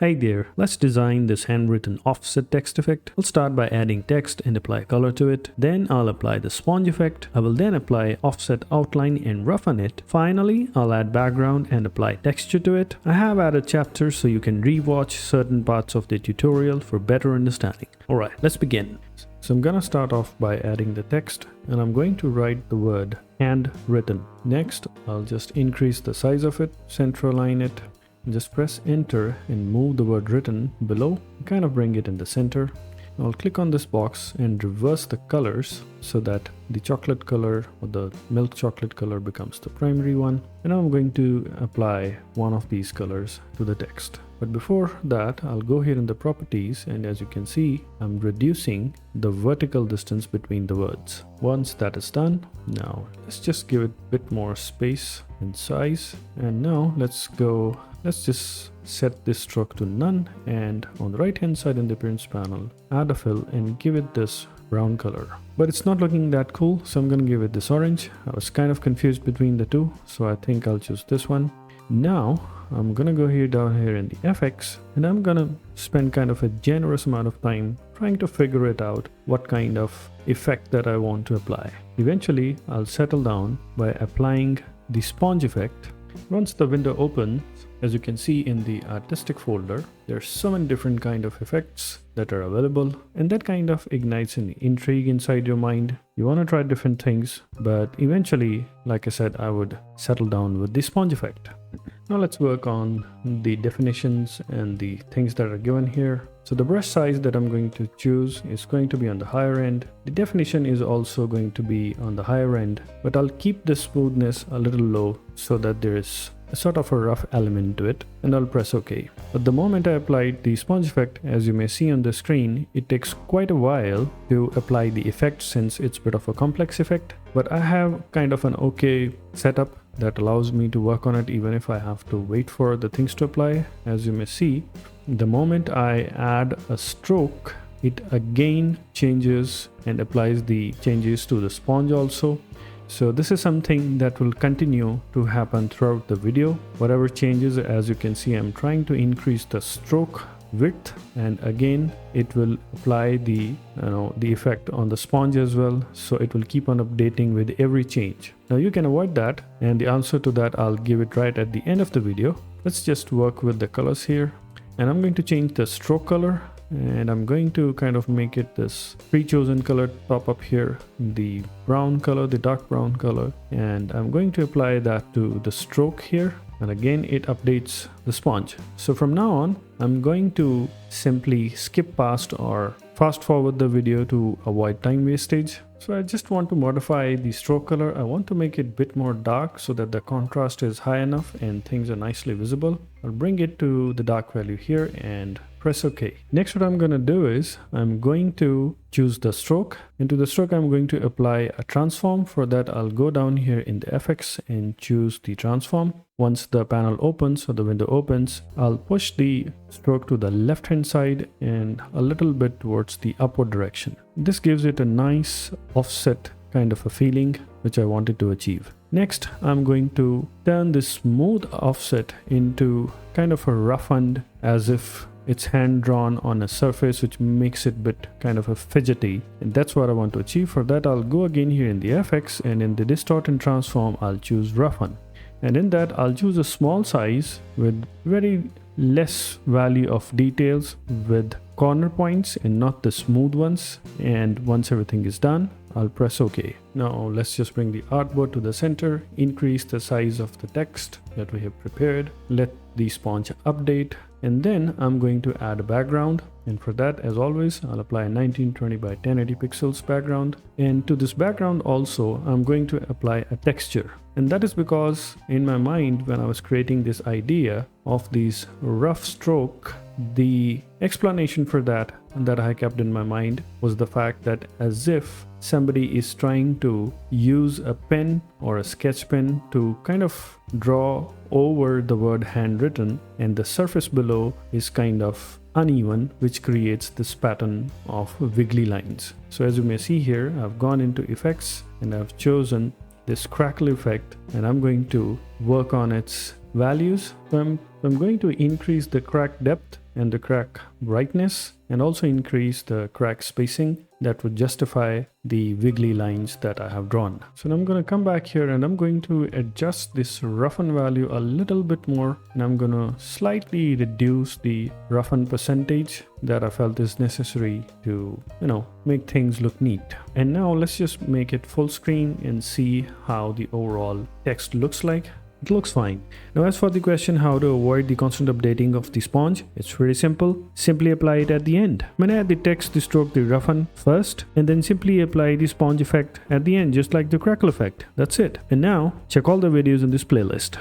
Hey there, let's design this handwritten offset text effect. We'll start by adding text and apply color to it. Then I'll apply the sponge effect. I will then apply offset outline and roughen it. Finally, I'll add background and apply texture to it. I have added chapters so you can rewatch certain parts of the tutorial for better understanding. Alright, let's begin. So I'm gonna start off by adding the text and I'm going to write the word handwritten. Next, I'll just increase the size of it, center align it. Just press enter and move the word written below, kind of bring it in the center. I'll click on this box and reverse the colors so that the chocolate color or the milk chocolate color becomes the primary one. And I'm going to apply one of these colors to the text. But before that, I'll go here in the properties, and as you can see, I'm reducing the vertical distance between the words. Once that is done, now let's just give it a bit more space and size. And now let's just set this stroke to none, and on the right hand side in the appearance panel, add a fill and give it this brown color. But it's not looking that cool, so I'm gonna give it this orange. I was kind of confused between the two, so I think I'll choose this one. Now I'm gonna go down here in the FX, and I'm gonna spend kind of a generous amount of time trying to figure it out what kind of effect that I want to apply. Eventually I'll settle down by applying the sponge effect. Once the window opens, as you can see in the artistic folder, there's so many different kind of effects that are available, and that kind of ignites an intrigue inside your mind. You want to try different things, but eventually, like I said, I would settle down with the sponge effect. Now let's work on the definitions and the things that are given here. So the brush size that I'm going to choose is going to be on the higher end. The definition is also going to be on the higher end, but I'll keep the smoothness a little low so that there is a sort of a rough element to it, and I'll press OK. But the moment I applied the sponge effect, as you may see on the screen, it takes quite a while to apply the effect since it's a bit of a complex effect. But I have kind of an okay setup that allows me to work on it even if I have to wait for the things to apply. As you may see, the moment I add a stroke, it again changes and applies the changes to the sponge also. So this is something that will continue to happen throughout the video. Whatever changes, as you can see, I'm trying to increase the stroke width, and again it will apply the effect on the sponge as well, so it will keep on updating with every change. Now you can avoid that, and the answer to that I'll give it right at the end of the video. Let's just work with the colors here, and I'm going to change the stroke color, and I'm going to kind of make it this pre-chosen color pop up here, the brown color, the dark brown color, and I'm going to apply that to the stroke here, and again it updates the sponge. So from now on, I'm going to simply skip past or fast forward the video to avoid time wastage. So I just want to modify the stroke color. I want to make it a bit more dark so that the contrast is high enough and things are nicely visible. I'll bring it to the dark value here and press OK. Next, what I'm going to do is I'm going to choose the stroke, and to the stroke I'm going to apply a transform. For that, I'll go down here in the FX and choose the transform. Once the panel opens or the window opens, I'll push the stroke to the left hand side and a little bit towards the upward direction. This gives it a nice offset kind of a feeling which I wanted to achieve. Next, I'm going to turn this smooth offset into kind of a roughened, as if it's hand drawn on a surface, which makes it a bit kind of a fidgety, and that's what I want to achieve. For that, I'll go again here in the FX, and in the distort and transform I'll choose roughen, and in that I'll choose a small size with very less value of details with corner points and not the smooth ones. And once everything is done, I'll press OK. Now let's just bring the artboard to the center, increase the size of the text that we have prepared, let the sponge update, and then I'm going to add a background. And for that, as always, I'll apply a 1920 by 1080 pixels background. And to this background also, I'm going to apply a texture. And that is because in my mind, when I was creating this idea of these rough stroke, the explanation for that I kept in my mind was the fact that as if somebody is trying to use a pen or a sketch pen to kind of draw over the word handwritten, and the surface below is kind of uneven, which creates this pattern of wiggly lines. So as you may see here, I've gone into effects and I've chosen this crackle effect, and I'm going to work on its values. So I'm going to increase the crack depth and the crack brightness, and also increase the crack spacing that would justify the wiggly lines that I have drawn. So now I'm going to come back here and I'm going to adjust this roughen value a little bit more, and I'm going to slightly reduce the roughen percentage that I felt is necessary to, make things look neat. And now let's just make it full screen and see how the overall text looks like. It looks fine. Now as for the question how to avoid the constant updating of the sponge, it's pretty simple. Simply apply it at the end. When I add the text, the stroke, the roughen first, and then simply apply the sponge effect at the end, just like the crackle effect. That's it. And now check all the videos in this playlist.